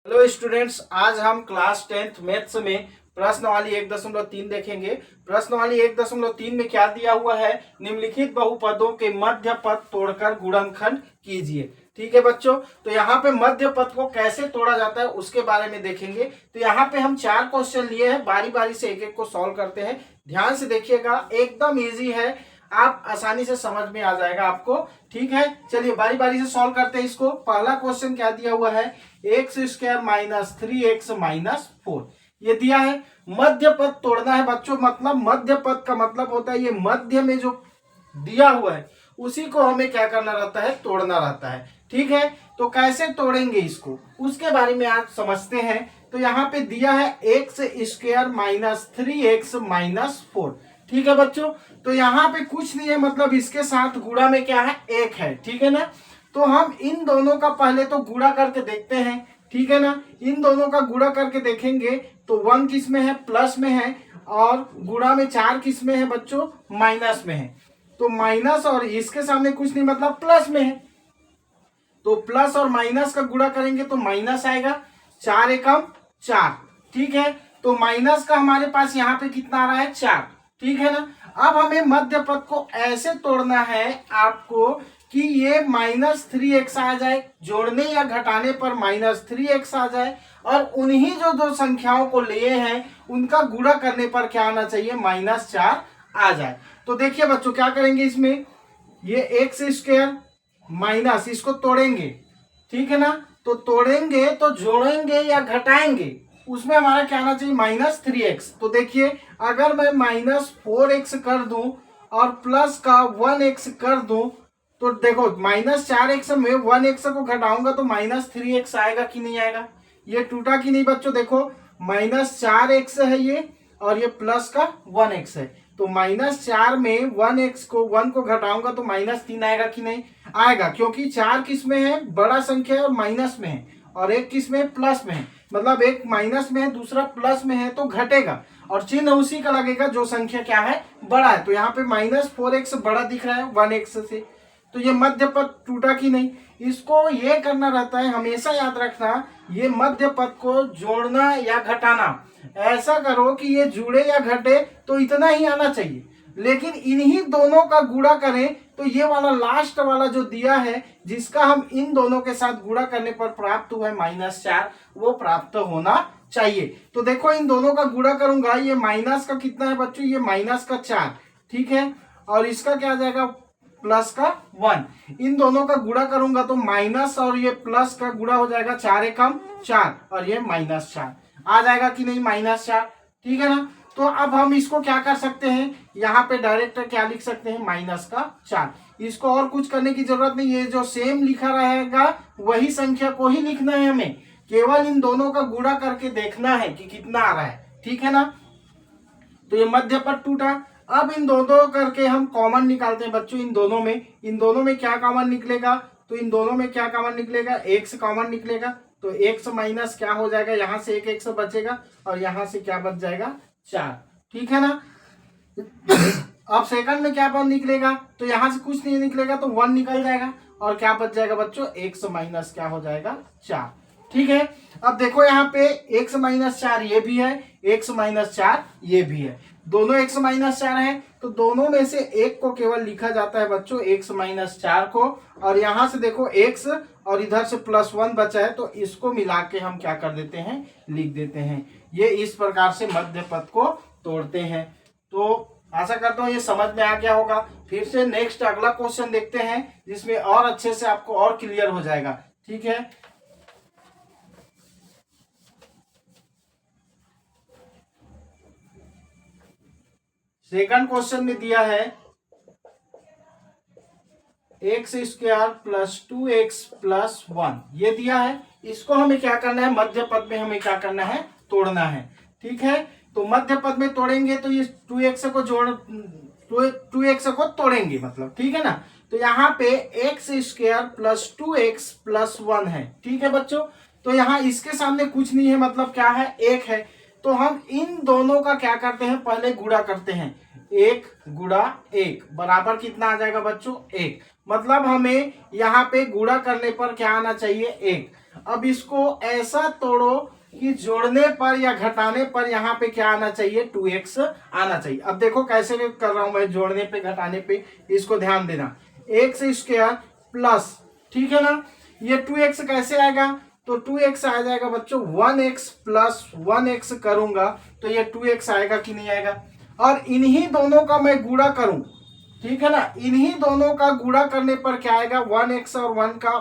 Hello students, आज हम class 10th maths में प्रश्नवाली 1.3 देखेंगे। प्रश्नवाली 1.3 में क्या दिया हुआ है? निम्नलिखित बहुपदों के मध्य पद तोड़कर गुणनखंड कीजिए। ठीक है बच्चों, तो यहाँ पे मध्य पद को कैसे तोड़ा जाता है उसके बारे में देखेंगे। तो यहाँ पे हम 4 क्वेश्चन लिए हैं, बारी बारी से एक एक को सॉल्व करते हैं। ध्यान से देखिएगा, एकदम ईजी है, आप आसानी से समझ में आ जाएगा आपको। ठीक है, चलिए बारी बारी से सॉल्व करते हैं इसको। पहला क्वेश्चन क्या दिया हुआ है? X square minus 3x minus 4 ये दिया है। मध्य पद तोड़ना है बच्चों, मतलब मध्य पद का मतलब होता है ये मध्य में जो दिया हुआ है उसी को हमें क्या करना रहता है? तोड़ना रहता है। ठीक है, तो कैसे तोड़ेंगे इसको उसके बारे में आज समझते हैं। तो यहाँ पे दिया है x square minus 3x minus 4। ठीक है बच्चों, तो यहाँ पे कुछ नहीं है, मतलब इसके साथ गुणा में क्या है? 1 है। ठीक है ना, तो हम इन दोनों का पहले तो गुणा करके देखते हैं। ठीक है ना, इन दोनों का गुणा करके देखेंगे तो 1 किस में है? प्लस में है, और गुणा में 4 किस में है बच्चों? माइनस में है। तो माइनस और इसके सामने कुछ नहीं, मतलब प्लस में है, तो प्लस और माइनस का गुणा करेंगे तो माइनस आएगा। 4 एकम 4। ठीक है, तो माइनस का हमारे पास यहाँ पे कितना आ रहा है? 4। ठीक है ना, अब हमें मध्य पद को ऐसे तोड़ना है आपको कि ये -3x आ जाए, जोड़ने या घटाने पर -3x आ जाए, और उन्हीं जो दो संख्याओं को लिए हैं उनका गुणा करने पर क्या आना चाहिए? -4 आ जाए। तो देखिए बच्चों, क्या करेंगे इसमें? ये एक्स स्क्वायर माइनस, इसको तोड़ेंगे। ठीक है ना, तो तोड़ेंगे तो जोड़ेंगे या घटाएंगे, उसमें हमारा क्या आना चाहिए? -3x। तो देखिए, अगर मैं -4x कर दूं और प्लस का 1x कर दूं, तो देखो -4x में 1x को घटाऊंगा तो -3x आएगा कि नहीं आएगा? ये टूटा कि नहीं बच्चों? देखो -4x है ये, और ये प्लस का 1x है, तो -4 में 1x को 1 को घटाऊंगा तो -3 आएगा कि नहीं? आएगा, क्योंकि 4 किस में है? बड़ा संख्या है और माइनस में है, और एक किस में? प्लस में है। मतलब एक माइनस में है, दूसरा प्लस में है, तो घटेगा, और चिन्ह उसी का लगेगा जो संख्या क्या है? बड़ा है। तो यहाँ पे -4x बड़ा दिख रहा है 1x से, तो ये मध्य पद टूटा कि नहीं? इसको ये करना रहता है, हमेशा याद रखना, ये मध्य पद को जोड़ना या घटाना ऐसा करो कि ये जुड़े या घटे तो इतना ही आना चाहिए, लेकिन इन्हीं दोनों का गुणा करें तो ये वाला लास्ट वाला जो दिया है, जिसका हम इन दोनों के साथ गुणा करने पर प्राप्त हुआ है -4, वो प्राप्त होना चाहिए। तो देखो, इन दोनों का गुणा करूंगा, ये माइनस का कितना है बच्चों? ये माइनस का 4। ठीक है, और इसका क्या आ जाएगा? प्लस का 1। इन दोनों का गुणा करूंगा तो माइनस और ये प्लस का गुणा हो जाएगा, 4 एकम 4, और ये -4 आ जाएगा कि नहीं? -4। ठीक है ना, तो अब हम इसको क्या कर सकते हैं? यहाँ पे डायरेक्ट क्या लिख सकते हैं? -4। इसको और कुछ करने की जरूरत नहीं, ये जो सेम लिखा रहेगा वही संख्या को ही लिखना है हमें, केवल इन दोनों का गुणा करके देखना है कि कितना आ रहा है। ठीक है ना, तो ये मध्य पद टूटा। अब इन दोनों करके हम कॉमन निकालते हैं बच्चों। इन दोनों में क्या कॉमन निकलेगा? तो इन दोनों में क्या कॉमन निकलेगा? एक्स कॉमन निकलेगा, तो एक्स माइनस क्या हो जाएगा? यहाँ से एक एक्स बचेगा, और यहाँ से क्या बच जाएगा? 4। ठीक है ना, अब सेकंड में क्या पद निकलेगा? तो यहाँ से कुछ नहीं निकलेगा, तो 1 निकल जाएगा, और क्या बच जाएगा बच्चों? एक्स माइनस क्या हो जाएगा? 4। ठीक है, अब देखो यहाँ पे एक्स माइनस 4 ये भी है, एक्स माइनस 4 ये भी है, दोनों एक्स माइनस 4 है, तो दोनों में से एक को केवल लिखा जाता है बच्चों, एक्स माइनस 4 को, और यहाँ से देखो एक्स और इधर से +1 बचा है, तो इसको मिला के हम क्या कर देते हैं? लिख देते हैं। ये इस प्रकार से मध्य पद को तोड़ते हैं। तो आशा करता हूँ ये समझ में आ गया होगा। फिर से नेक्स्ट अगला क्वेश्चन देखते हैं, जिसमें और अच्छे से आपको और क्लियर हो जाएगा। ठीक है, सेकंड क्वेश्चन में दिया है x square plus 2x plus 1 ये दिया है। इसको हमें क्या करना है? मध्य पद में हमें क्या करना है? तोड़ना है। ठीक है, तो मध्य पद में तोड़ेंगे तो ये 2x को जोड़ 2x को तोड़ेंगे, मतलब ठीक है ना, तो यहाँ पे x square plus 2x plus 1 है। ठीक है बच्चों, तो यहाँ इसके सामने कुछ नहीं है, मतलब क्या है? 1 है, तो हम इन दोनों का क्या करते हैं? पहले गुणा करते हैं। 1 गुणा 1 बराबर कितना आ जाएगा बच्चों? 1। मतलब हमें यहाँ पे गुणा करने पर क्या आना चाहिए? 1। अब इसको ऐसा तोड़ो कि जोड़ने पर या घटाने पर यहाँ पे क्या आना चाहिए, 2x आना चाहिए। अब देखो कैसे कर रहा हूं मैं, जोड़ने पे घटाने पे, इसको ध्यान देना। एक्स स्क्वायर प्लस, ठीक है ना, ये 2x कैसे आएगा, तो 2x आ जाएगा बच्चों 1x प्लस 1x करूंगा तो ये 2x आएगा कि नहीं आएगा। और इन्हीं दोनों का मैं गुणा करूं, ठीक है ना, इन्हीं दोनों का गुणा करने पर क्या आएगा, 1x और 1 का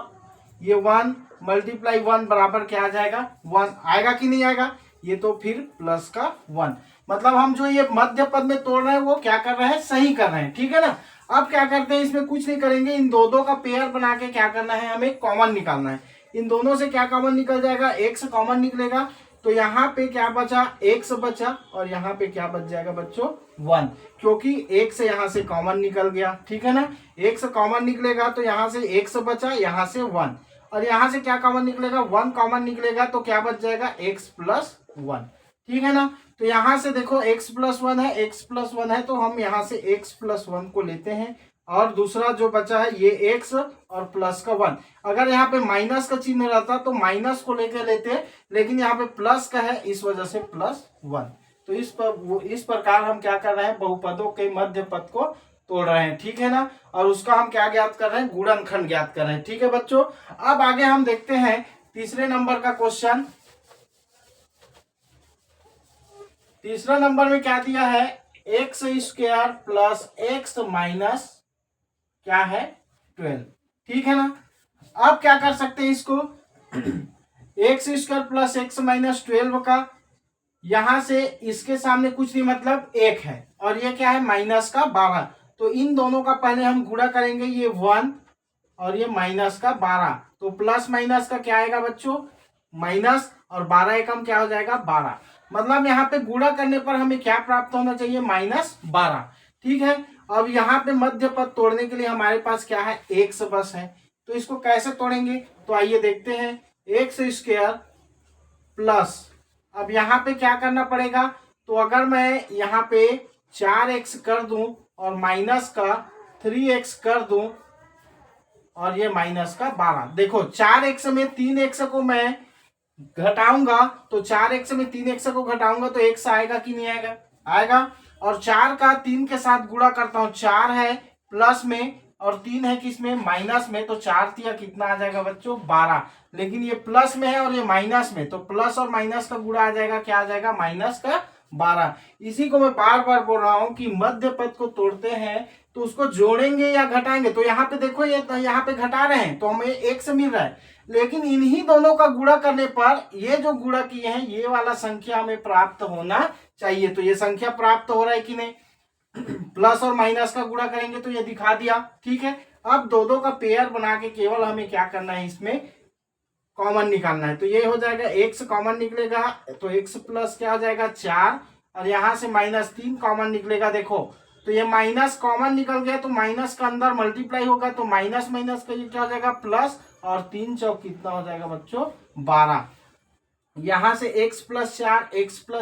ये 1 मल्टीप्लाई 1 बराबर क्या आ जाएगा, 1 आएगा कि नहीं आएगा। ये तो फिर प्लस का 1, मतलब हम जो ये मध्य पद में तोड़ रहे हैं वो क्या कर रहे हैं, सही कर रहे हैं, ठीक है ना। अब क्या करते हैं, इसमें कुछ नहीं करेंगे, इन दो का पेयर बना के क्या करना है, हमें कॉमन निकालना है। इन दोनों से क्या कॉमन निकल जाएगा, x कॉमन निकलेगा, तो यहाँ पे क्या बचा, x बचा, और यहाँ पे क्या बच जाएगा बच्चों, 1, क्योंकि x यहाँ से कॉमन निकल गया, ठीक है ना। x कॉमन निकलेगा तो यहाँ से x बचा, यहाँ से 1, और यहाँ से क्या कॉमन निकलेगा, 1 कॉमन निकलेगा, तो क्या बच जाएगा, x प्लस 1, ठीक है ना। तो यहाँ से देखो x प्लस 1 है, x प्लस 1 है, तो हम यहाँ से x प्लस 1 को लेते हैं, और दूसरा जो बचा है ये x और प्लस का 1। अगर यहाँ पे माइनस का चिन्ह रहता तो माइनस को लेके लेते, लेकिन यहाँ पे प्लस का है, इस वजह से प्लस 1। तो इस प्रकार हम क्या कर रहे हैं, बहुपदों के मध्य पद को तोड़ रहे हैं, ठीक है ना। और उसका हम क्या ज्ञात कर रहे हैं, गुणनखंड ज्ञात कर रहे हैं, ठीक है बच्चों। अब आगे हम देखते हैं तीसरे नंबर का क्वेश्चन। तीसरा नंबर में क्या दिया है, x square plus x minus क्या है 12, ठीक है ना। अब क्या कर सकते हैं इसको, x square plus x minus 12 का, यहां से इसके सामने कुछ नहीं मतलब 1 है, और ये क्या है माइनस का 12, तो इन दोनों का पहले हम गुणा करेंगे, ये 1 और ये माइनस का 12, तो प्लस माइनस का क्या आएगा बच्चों, माइनस, और 12 एकम क्या हो जाएगा 12, मतलब यहाँ पे गुणा करने पर हमें क्या प्राप्त होना चाहिए, -12, ठीक है। अब यहाँ पे मध्य पद तोड़ने के लिए हमारे पास क्या है, एक्स बस है, तो इसको कैसे तोड़ेंगे, तो आइए देखते हैं। एक्स स्क्वायर प्लस, अब यहाँ पे क्या करना पड़ेगा, तो अगर मैं यहाँ पे 4x कर दूं और माइनस का 3x कर दूं, और ये माइनस का 12, देखो 4x में 3x को मैं घटाऊंगा, तो 4x में 3x को घटाऊंगा तो x आएगा कि नहीं आएगा, आएगा। और 4 का 3 के साथ गुणा करता हूं, 4 है प्लस में और 3 है किसमें, माइनस में, तो 4 तिया कितना आ जाएगा बच्चों 12, लेकिन ये प्लस में है और ये माइनस में, तो प्लस और माइनस का गुणा आ जाएगा, क्या आ जाएगा, -12। इसी को मैं बार बार बोल रहा हूं कि मध्य पद को तोड़ते हैं तो उसको जोड़ेंगे या घटाएंगे, तो यहाँ पे देखो ये यहाँ पे घटा रहे हैं तो हमें एक से मिल रहा है, लेकिन इन्हीं दोनों का गुणा करने पर ये जो गुणा किए हैं ये वाला संख्या हमें प्राप्त होना चाहिए, तो ये संख्या प्राप्त हो रहा है कि नहीं, प्लस और माइनस का गुणा करेंगे तो ये दिखा दिया, ठीक है। अब दो का पेयर बना के केवल हमें क्या करना है, इसमें कॉमन निकालना है, तो ये हो जाएगा x कॉमन निकलेगा, तो x प्लस क्या हो जाएगा 4, और यहां से -3 कॉमन निकलेगा, देखो तो ये माइनस कॉमन निकल गया, तो माइनस का अंदर मल्टीप्लाई होगा, तो माइनस माइनस का ये क्या हो जाएगा प्लस, और 3 चौक कितना हो जाएगा बच्चों 12। यहां से x प्लस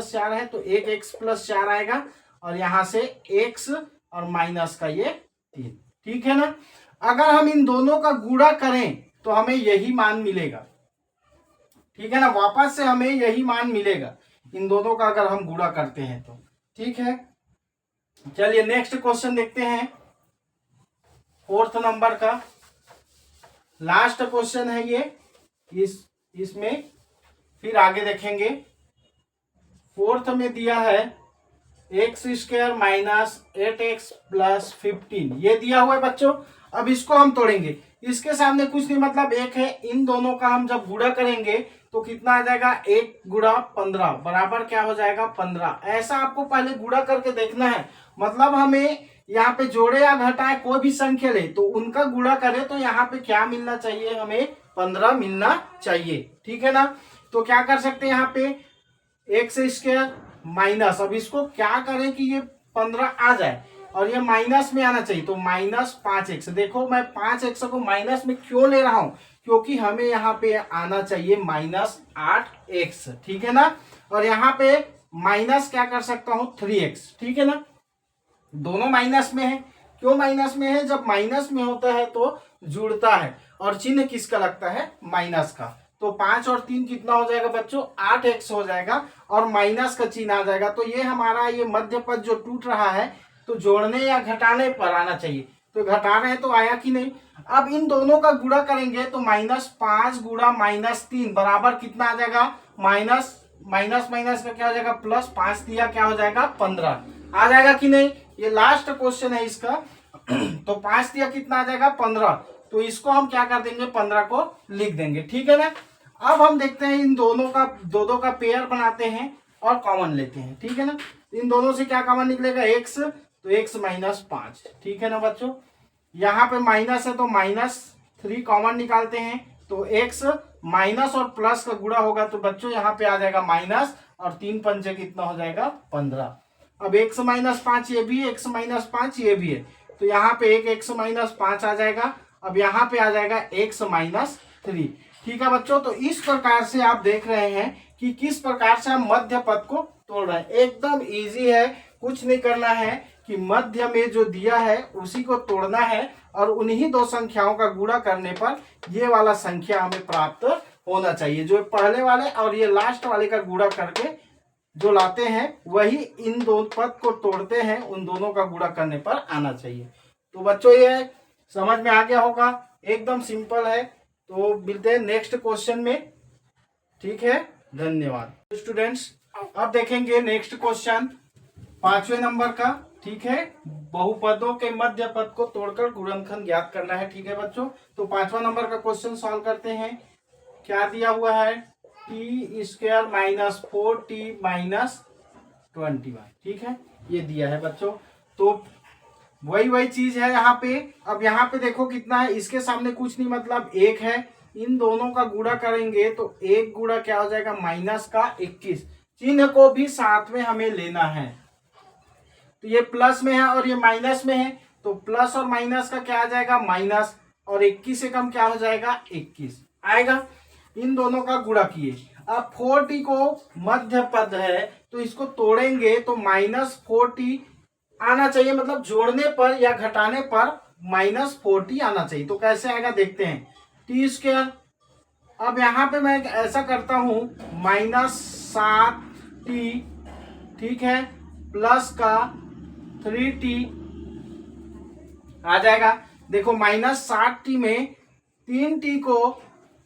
4 है तो एक x प्लस 4 आएगा, और यहां से x और माइनस का ये 3, ठीक है ना। अगर हम इन दोनों का गुणा करें तो हमें यही मान मिलेगा, ठीक है ना, वापस से हमें यही मान मिलेगा इन दोनों का अगर हम गुणा करते हैं तो, ठीक है। चलिए नेक्स्ट क्वेश्चन देखते हैं, 4th नंबर का लास्ट क्वेश्चन है ये, इसमें फिर आगे देखेंगे। 4th में दिया है x square minus 8x plus 15, ये दिया हुआ है बच्चों। अब इसको हम तोड़ेंगे, इसके सामने कुछ नहीं मतलब 1 है, इन दोनों का हम जब गुणा करेंगे तो कितना आ जाएगा, 1 गुणा 15 बराबर क्या हो जाएगा 15। ऐसा आपको पहले गुणा करके देखना है, मतलब हमें यहाँ पे जोड़े या घटाए कोई भी संख्या ले तो उनका गुणा करे तो यहाँ पे क्या मिलना चाहिए, हमें 15 मिलना चाहिए, ठीक है ना। तो क्या कर सकते हैं यहाँ पे एक्स स्क्वायर माइनस, अब इसको क्या करें कि ये 15 आ जाए और ये माइनस में आना चाहिए, तो -5x, देखो मैं 5x को माइनस में क्यों ले रहा हूं, क्योंकि हमें यहाँ पे आना चाहिए -8x, ठीक है ना। और यहाँ पे माइनस क्या कर सकता हूं 3x, ठीक है ना, दोनों माइनस में है। क्यों माइनस में है, जब माइनस में होता है तो जुड़ता है और चिन्ह किसका लगता है, माइनस का, तो 5 और 3 कितना हो जाएगा बच्चों, 8x हो जाएगा और माइनस का चिन्ह आ जाएगा। तो ये हमारा ये मध्य पद जो टूट रहा है तो जोड़ने या घटाने पर आना चाहिए, तो घटा रहे हैं तो आया कि नहीं। अब इन दोनों का गुणा करेंगे तो -5 गुणा -3 बराबर कितना आ जाएगा, माइनस माइनस माइनस का क्या हो जाएगा प्लस, 5 दिया क्या हो जाएगा 15 आ जाएगा कि नहीं। ये लास्ट क्वेश्चन है इसका। तो 5 दिया कितना आ जाएगा 15, तो इसको हम क्या कर देंगे 15 को लिख देंगे, ठीक है ना। अब हम देखते हैं इन दोनों का दो का पेयर बनाते हैं और कॉमन लेते हैं, ठीक है ना। इन दोनों से क्या कॉमन निकलेगा x, तो x -5, ठीक है ना बच्चों। यहाँ पे माइनस है तो -3 कॉमन निकालते हैं, तो x माइनस और प्लस का गुणा होगा तो बच्चों यहाँ पे आ जाएगा माइनस और 3 पंचे कितना हो जाएगा 15। अब x -5 ये भी है, x -5 ये भी है, तो यहाँ पे एक x -5 आ जाएगा। अब यहाँ पे आ जाएगा x -3, ठीक है बच्चों। तो इस प्रकार से आप देख रहे हैं कि किस प्रकार से हम मध्य पद को तोड़ रहे हैं। एकदम इजी है, कुछ नहीं करना है कि मध्य में जो दिया है उसी को तोड़ना है और उन्हीं दो संख्याओं का गुणा करने पर ये वाला संख्या हमें प्राप्त होना चाहिए। जो पहले वाले और ये लास्ट वाले का गुणा करके जो लाते हैं वही इन दो पद को तोड़ते हैं, उन दोनों का गुणा करने पर आना चाहिए। तो बच्चों ये समझ में आ गया होगा, एकदम सिंपल है। तो मिलते हैं नेक्स्ट क्वेश्चन में, ठीक है, धन्यवाद स्टूडेंट्स। अब देखेंगे नेक्स्ट क्वेश्चन 5वें नंबर का, ठीक है। बहुपदों के मध्य पद को तोड़कर गुणनखंड ज्ञात करना है, ठीक है बच्चों। तो 5वां नंबर का क्वेश्चन सॉल्व करते हैं। क्या दिया हुआ है, t² -4t -21, ठीक है, ये दिया है बच्चों। तो वही चीज है यहाँ पे। अब यहाँ पे देखो कितना है, इसके सामने कुछ नहीं मतलब 1 है। इन दोनों का गुणा करेंगे तो 1 गुणा क्या हो जाएगा -21। चिन्ह को भी साथ में हमें लेना है, तो ये प्लस में है और ये माइनस में है, तो प्लस और माइनस का क्या आ जाएगा माइनस, और 21 से कम क्या हो जाएगा 21 आएगा। इन दोनों का गुणा किए। अब 4t को मध्य पद है तो इसको तोड़ेंगे तो -4t आना चाहिए, मतलब जोड़ने पर या घटाने पर -4t आना चाहिए। तो कैसे आएगा देखते हैं, t²। अब यहाँ पे मैं ऐसा करता हूं -7t, ठीक है, प्लस का 3t आ जाएगा। देखो -7t में 3t को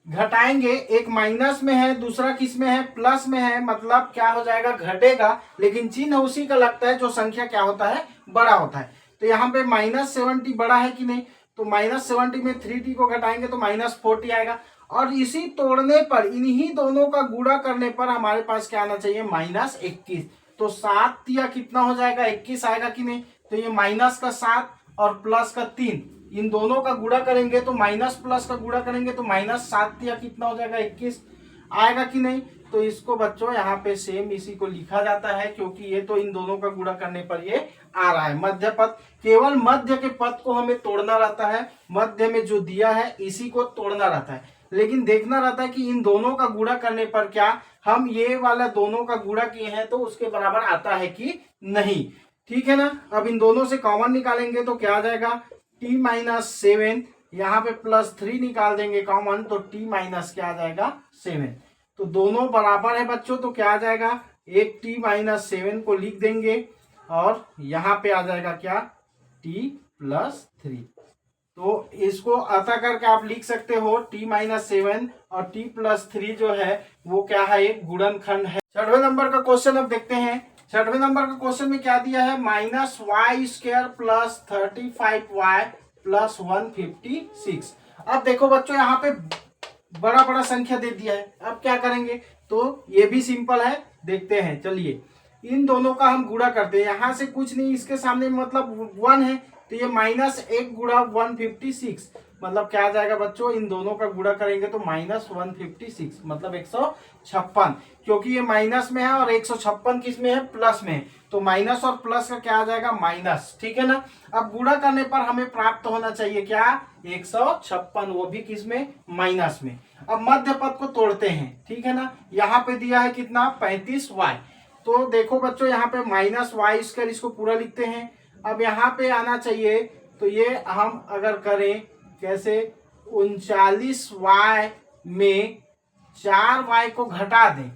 घटाएंगे, एक माइनस में है दूसरा किस में है प्लस में है, मतलब क्या हो जाएगा घटेगा, लेकिन चिन्ह उसी का लगता है जो संख्या क्या होता है बड़ा होता है। तो यहाँ पे -7t बड़ा है कि नहीं, तो -7t में 3t को घटाएंगे तो -4t आएगा। और इसी तोड़ने पर इन्हीं दोनों का गुणा करने पर हमारे पास क्या आना चाहिए -21। तो 7 या कितना हो जाएगा 21 आएगा कि नहीं। तो ये माइनस का 7 और प्लस का 3, इन दोनों का गुणा करेंगे तो माइनस प्लस का गुणा करेंगे तो -7 या कितना हो जाएगा 21 आएगा कि नहीं। तो इसको बच्चों यहाँ पे सेम इसी को लिखा जाता है, क्योंकि ये तो इन दोनों का गुणा करने पर ये आ रहा है मध्य पद। केवल मध्य के पद को हमें तोड़ना रहता है, मध्य में जो दिया है इसी को तोड़ना रहता है, लेकिन देखना रहता है कि इन दोनों का गुणा करने पर क्या हम ये वाला दोनों का गुणा किए हैं तो उसके बराबर आता है कि नहीं, ठीक है ना। अब इन दोनों से कॉमन निकालेंगे तो क्या आ जाएगा t -7, यहाँ पे +3 निकाल देंगे कॉमन तो t माइनस क्या आ जाएगा 7। तो दोनों बराबर है बच्चों, तो क्या आ जाएगा एक t -7 को लिख देंगे और यहाँ पे आ जाएगा क्या t +3। तो इसको अतः करके आप लिख सकते हो t -7 और t +3 जो है वो क्या है एक गुणनखंड है। 6वें नंबर का क्वेश्चन अब देखते हैं। 6वें नंबर का क्वेश्चन में क्या दिया है -y² + 35y + 156। अब देखो बच्चों यहाँ पे बड़ा बड़ा संख्या दे दिया है, अब क्या करेंगे, तो ये भी सिंपल है, देखते हैं चलिए। इन दोनों का हम गुणा करते हैं, यहाँ से कुछ नहीं, इसके सामने मतलब 1 है तो ये -1 गुणा 156 मतलब क्या आ जाएगा बच्चों, इन दोनों का गुणा करेंगे तो -156 मतलब 156, क्योंकि ये माइनस में है और 156 किस में है प्लस में है, तो माइनस और प्लस का क्या आ जाएगा माइनस, ठीक है ना। अब गुणा करने पर हमें प्राप्त होना चाहिए क्या 156, वो भी किस में माइनस में। अब मध्य पद को तोड़ते हैं, ठीक है ना। यहाँ पे दिया है कितना 35y, तो देखो बच्चों यहाँ पे -y², इसको पूरा लिखते हैं। अब यहाँ पे आना चाहिए, तो ये हम अगर करें कैसे 39y में 4y को घटा दें,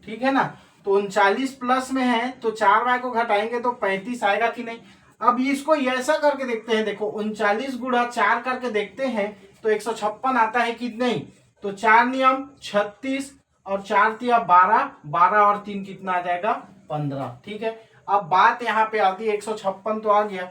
ठीक है ना। तो 39 प्लस में है तो 4y को घटाएंगे तो 35 आएगा कि नहीं। अब इसको ऐसा करके देखते हैं, देखो 39 गुणा 4 करके देखते हैं तो 156 आता है कि नहीं। तो 4 नियम 36 और 4 तिया 12, 12 और 3 कितना आ जाएगा 15, ठीक है। अब बात यहाँ पे आती है 156 तो आ गया।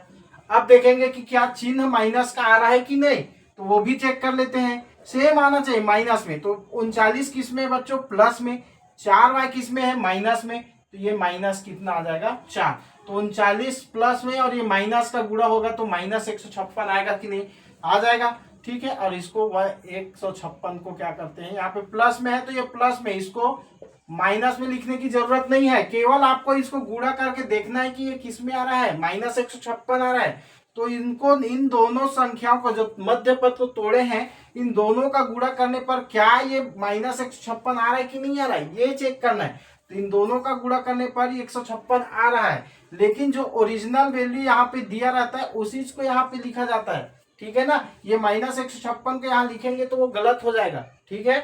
अब देखेंगे कि क्या चिन्ह माइनस का आ रहा है कि नहीं, तो वो भी चेक कर लेते हैं। सेम आना चाहिए माइनस में, तो 39 किस में बच्चों प्लस में, 4y किस में है माइनस में, तो ये माइनस कितना आ जाएगा 4। तो 39 प्लस में और ये माइनस का गुणा होगा तो माइनस 156 आएगा कि नहीं, आ जाएगा, ठीक है। और इसको 156 को क्या करते हैं, यहाँ पे प्लस में है तो ये प्लस में, इसको माइनस में लिखने की जरूरत नहीं है, केवल आपको इसको गुणा करके देखना है कि ये किस में आ रहा है, माइनस 156 आ रहा है। तो इनको, इन दोनों संख्याओं को जो मध्य पद को तोड़े हैं, इन दोनों का गुणा करने पर क्या ये माइनस 156 आ रहा है कि नहीं आ रहा है, ये चेक करना है। तो इन दोनों का गुणा करने पर 156 आ रहा है, लेकिन जो ओरिजिनल वैल्यू यहाँ पे दिया रहता है उसी को यहाँ पे लिखा जाता है, ठीक है ना। ये माइनस 156 को यहाँ लिखेंगे तो वो गलत हो जाएगा, ठीक है।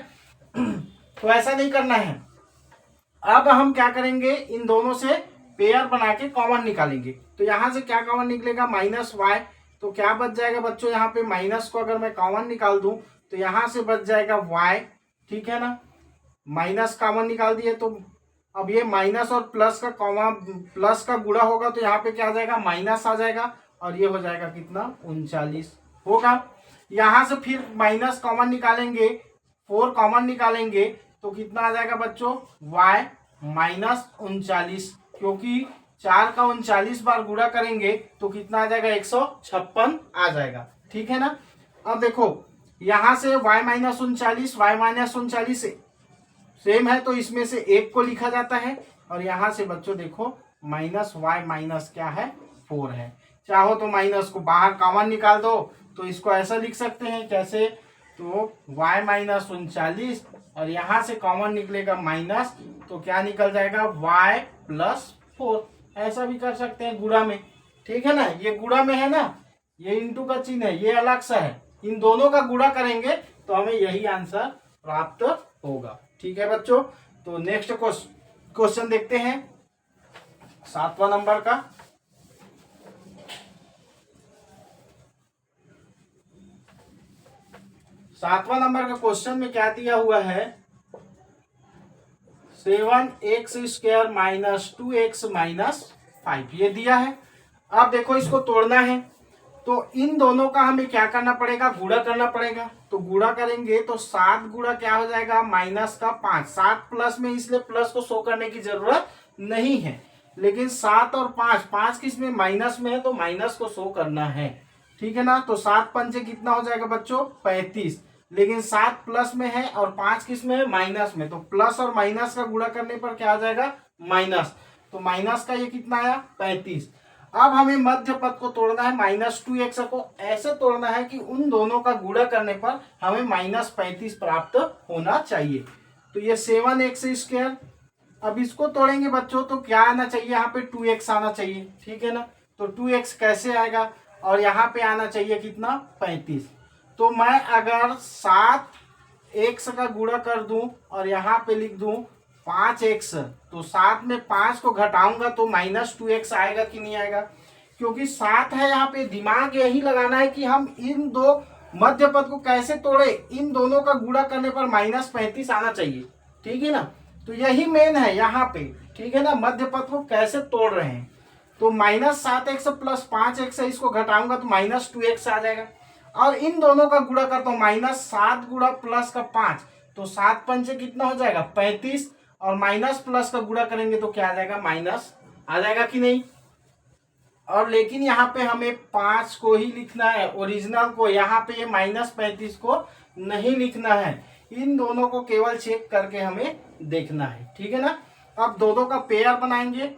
तो ऐसा नहीं करना है। अब हम क्या करेंगे, इन दोनों से पेयर बना के कॉमन निकालेंगे। तो यहां से क्या कॉमन निकलेगा, माइनस वाई। तो क्या बच जाएगा बच्चों, यहाँ पे माइनस को अगर मैं कॉमन निकाल दूं तो यहां से बच जाएगा वाई, ठीक है ना। माइनस कॉमन निकाल दिए तो अब ये माइनस और प्लस का प्लस का गुणा होगा तो यहाँ पे क्या आ जाएगा माइनस आ जाएगा, और ये हो जाएगा कितना 39 होगा। यहां से फिर माइनस कॉमन निकालेंगे, 4 कॉमन निकालेंगे तो कितना आ जाएगा बच्चों y माइनस 39, क्योंकि 4 का 39 बार गुणा करेंगे तो कितना आ जाएगा 156 आ जाएगा, ठीक है ना। अब देखो यहां से y minus 39, Y minus 39 same है तो इसमें से एक को लिखा जाता है, और यहां से बच्चों देखो माइनस वाई माइनस क्या है 4 है। चाहो तो माइनस को बाहर कॉमन निकाल दो तो इसको ऐसा लिख सकते हैं, कैसे, तो y माइनस 39 और यहां से कॉमन निकलेगा माइनस, तो क्या निकल जाएगा y प्लस 4। ऐसा भी कर सकते हैं गुणा में, ठीक है ना। ये गुणा में है ना, ये इंटू का चिन्ह है, ये अलग सा है। इन दोनों का गुणा करेंगे तो हमें यही आंसर प्राप्त होगा, ठीक है बच्चों। तो नेक्स्ट क्वेश्चन देखते हैं 7वां नंबर का। 7वां नंबर का क्वेश्चन में क्या दिया हुआ है, 7x² माइनस 2x माइनस 5 ये दिया है। अब देखो इसको तोड़ना है तो इन दोनों का हमें क्या करना पड़ेगा, गुणा करना पड़ेगा। तो गुणा करेंगे तो 7 गुणा क्या हो जाएगा माइनस का 5, 7 प्लस में इसलिए प्लस को शो करने की जरूरत नहीं है, लेकिन 7 और 5, 5 किस में माइनस में है तो माइनस को शो करना है, ठीक है ना। तो 7 पंचे कितना हो जाएगा बच्चों 35, लेकिन 7 प्लस में है और 5 किस में है माइनस में, तो प्लस और माइनस का गुणा करने पर क्या आ जाएगा माइनस। तो माइनस का ये कितना आया 35। अब हमें मध्य पद को तोड़ना है, माइनस 2x को ऐसे तोड़ना है कि उन दोनों का गुणा करने पर हमें माइनस 35 प्राप्त होना चाहिए। तो ये 7x², अब इसको तोड़ेंगे बच्चों तो क्या आना चाहिए, यहाँ पे 2x आना चाहिए, ठीक है ना। तो 2x कैसे आएगा, और यहाँ पे आना चाहिए कितना 35। तो मैं अगर 7x का गुणा कर दूं और यहाँ पे लिख दूं 5x, तो 7 में 5 को घटाऊंगा तो माइनस 2x आएगा कि नहीं आएगा, क्योंकि 7 है यहाँ पे। दिमाग यही लगाना है कि हम इन दो मध्य पद को कैसे तोड़े, इन दोनों का गुणा करने पर माइनस 35 आना चाहिए, ठीक है ना। तो यही मेन है यहाँ पे, ठीक है ना, मध्य पद को कैसे तोड़ रहे हैं। तो माइनस 7x प्लस 5x है, इसको घटाऊंगा तो माइनस 2x आ जाएगा, और इन दोनों का गुणा करता हूं माइनस 7 गुणा प्लस का 5, तो 7 पंचे कितना हो जाएगा 35, और माइनस प्लस का गुणा करेंगे तो क्या आ जाएगा माइनस आ जाएगा कि नहीं। और लेकिन यहाँ पे हमें 5 को ही लिखना है ओरिजिनल को, यहाँ पे ये माइनस 35 को नहीं लिखना है, इन दोनों को केवल चेक करके हमें देखना है, ठीक है ना। अब दो का पेयर बनाएंगे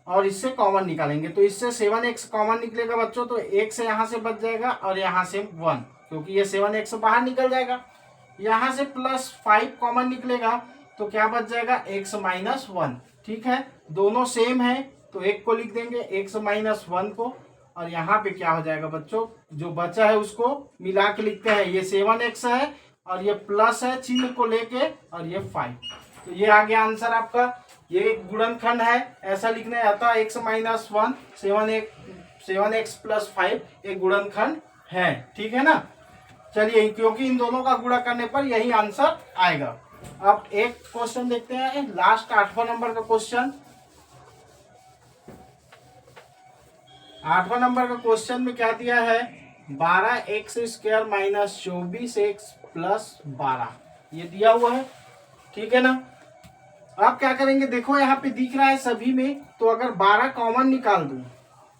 और इससे कॉमन निकालेंगे, तो इससे 7x कॉमन निकलेगा बच्चों, तो x यहाँ से बच जाएगा और यहाँ से 1, क्योंकि ये 7x बाहर निकल जाएगा। यहाँ से प्लस 5 कॉमन निकलेगा तो क्या बच जाएगा x माइनस 1, ठीक है, दोनों सेम है तो एक को लिख देंगे x माइनस 1 को, और यहाँ पे क्या हो जाएगा बच्चों जो बचा है उसको मिला के लिखते हैं। ये 7x है और ये प्लस है चिन्ह को लेके और ये 5। तो ये आ गया आंसर आपका। ये एक गुणनखंड है, ऐसा लिखने आता है x माइनस 1 7x प्लस 5 एक गुणनखंड है, ठीक है ना। चलिए, क्योंकि इन दोनों का गुणा करने पर यही आंसर आएगा। अब एक क्वेश्चन देखते हैं, लास्ट 8वां नंबर का क्वेश्चन। 8वां नंबर का क्वेश्चन में क्या दिया है, 12x² माइनस 24x प्लस 12 ये दिया हुआ है, ठीक है ना। आप क्या करेंगे, देखो यहाँ पे दिख रहा है सभी में, तो अगर 12 कॉमन निकाल दूं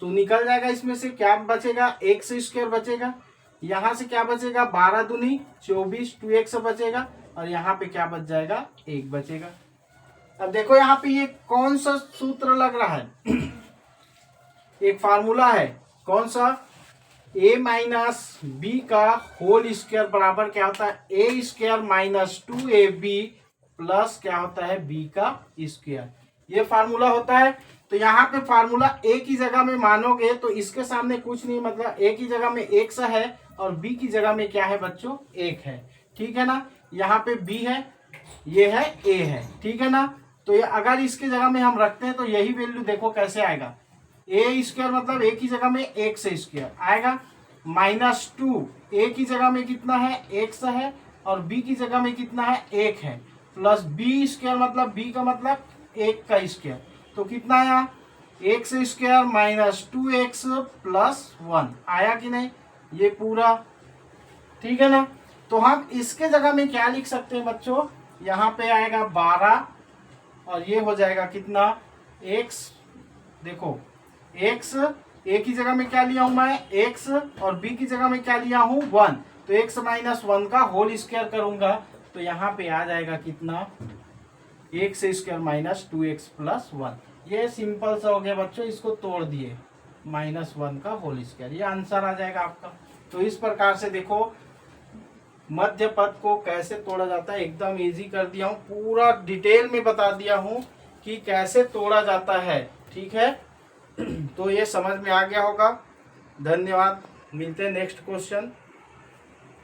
तो निकल जाएगा। इसमें से क्या बचेगा, x² बचेगा। यहाँ से क्या बचेगा, 12 दूनी 24 2x बचेगा, और यहाँ पे क्या बच जाएगा, 1 बचेगा। अब देखो यहाँ पे ये कौन सा सूत्र लग रहा है एक फार्मूला है, कौन सा, a माइनस बी का होल स्क्वायर बराबर क्या होता है, a² माइनस 2ab प्लस क्या होता है, b का स्क्वायर। ये फार्मूला होता है। तो यहाँ पे फार्मूला a की जगह में मानोगे तो इसके सामने कुछ नहीं, मतलब a की जगह में x है और b की जगह में क्या है बच्चों, 1 है, ठीक है ना। यहाँ पे b है, ये है a है, ठीक है ना। तो ये अगर इसके जगह में हम रखते हैं तो यही वैल्यू देखो कैसे आएगा, a² मतलब a की जगह में x² आएगा, माइनस 2 a की जगह में कितना है, x है, और b की जगह में कितना है, 1 है, प्लस b² मतलब b का मतलब 1 का स्क्वायर, तो कितना आया, x² माइनस 2x प्लस 1 आया कि नहीं, ये पूरा, ठीक है ना। तो हम इसके जगह में क्या लिख सकते हैं बच्चों, यहाँ पे आएगा 12 और ये हो जाएगा कितना, x, देखो x a की जगह में क्या लिया हूं मैं, x, और b की जगह में क्या लिया हूं, 1, तो x माइनस 1 का होल स्क्वायर करूंगा तो यहाँ पे आ जाएगा कितना, x² माइनस 2x प्लस 1। ये सिंपल सा हो गया बच्चों, इसको तोड़ दिए, -1 का होल स्क्वायर, ये आंसर आ जाएगा आपका। तो इस प्रकार से देखो मध्य पद को कैसे तोड़ा जाता है, एकदम इजी कर दिया हूँ, पूरा डिटेल में बता दिया हूँ कि कैसे तोड़ा जाता है, ठीक है। तो ये समझ में आ गया होगा। धन्यवाद, मिलते हैं नेक्स्ट क्वेश्चन।